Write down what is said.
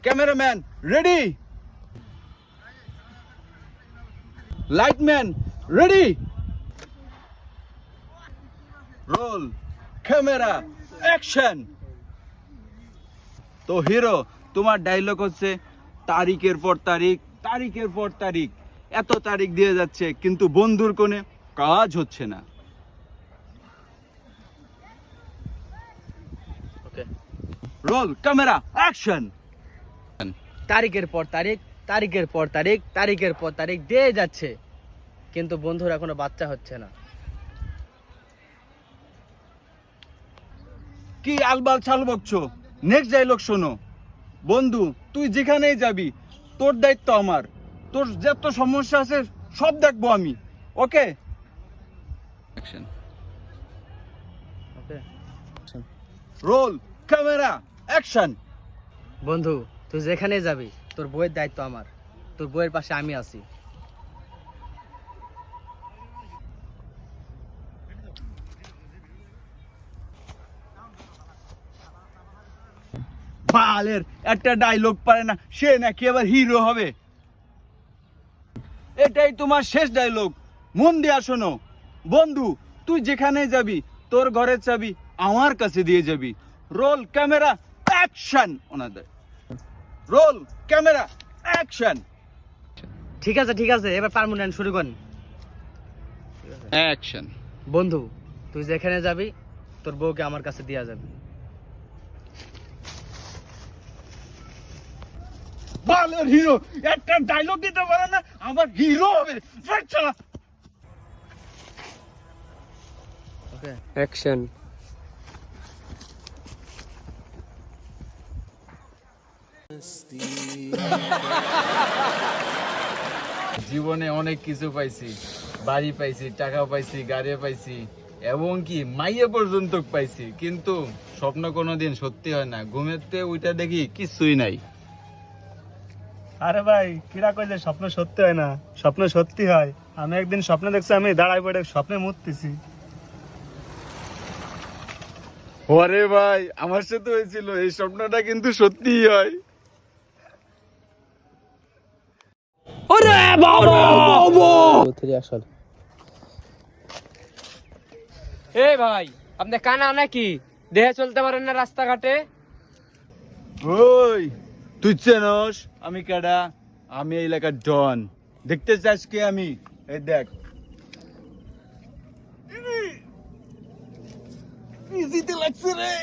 Cameraman ready, lightman ready, roll camera action. তো hero, তোমার dialogue হচ্ছে তারিখের পর তারিখ, তারিখের পর তারিখ, এত তারিখ দিয়ে যাচ্ছে কিন্তু বন্ধুর কোণে কাজ হচ্ছে না। ওকে, রোল ক্যামেরা অ্যাকশন। তারিখের পর তারিখ, তারিখের পর তারিখ, তারিখের পর তারিখ দিয়ে যাচ্ছে কিন্তু বন্ধুর এখনো বাচ্চা হচ্ছে না। কি আলবাল ছাল বকছো? নেক্সট ডায়লগ শোনো। বন্ধু, তুই যেখানেই যাবি তোর দায়িত্ব আমার, তোর যত সমস্যা আছে সব দেখবো আমি। ওকে অ্যাকশন। ওকে, রোল ক্যামেরা অ্যাকশন। বন্ধু তুই যেখানে যাবি তোর বইয়ের দায়িত্ব আমার, তোর বইয়ের পাশে আমি আছি। বালের একটা ডায়লগ পারে না, সে নাকি আবার হিরো হবে। এটাই তোমার শেষ ডায়লগ, মন দিয়া শোনো। বন্ধু, তুই যেখানে যাবি তোর ঘরের চাবি আমার কাছে দিয়ে যাবি। Roll camera action. ওনাদের রোল ক্যামেরা অ্যাকশন। ঠিক আছে ঠিক আছে, এবার পার্মানেন্ট শুরু করেন। অ্যাকশন। বন্ধু তুই যেখানে যাবি তোর বউকে আমার কাছে দেয়া যাবে। বালের হিরো একটা ডায়লগ দিতে পারে না, আমার হিরো হবে। চলা। ওকে, অ্যাকশন। জীবনে অনেক কিছু পাইছি, বাড়ি পাইছি, টাকা পাইছি, গাড়ি পাইছি, এবং কি মাইয়া পর্যন্ত পাইছি, কিন্তু স্বপ্ন কোনোদিন সত্যি হয় না। ঘুমেতে ওইটা দেখি কিছুই নাই। আরে ভাই কিরা কইলে স্বপ্ন সত্যি হয় না, স্বপ্ন সত্যি হয়। আমি একদিন স্বপ্ন দেখছি আমি দাঁড়াই পড়ে স্বপ্নে মুততেছি। ওরে ভাই, আমার সাথে হয়েছিল, এই স্বপ্নটা কিন্তু সত্যিই হয়। এই ভাই, আপনি কানা নাকি? দেহে চলতে পারেন না রাস্তাঘাটে? ওই, তুই চেনস আমি কাডা? আমি এই এলাকার ডন। দেখতে চাস কে আমি? এই দেখ। ইজিতে লাগছে রে।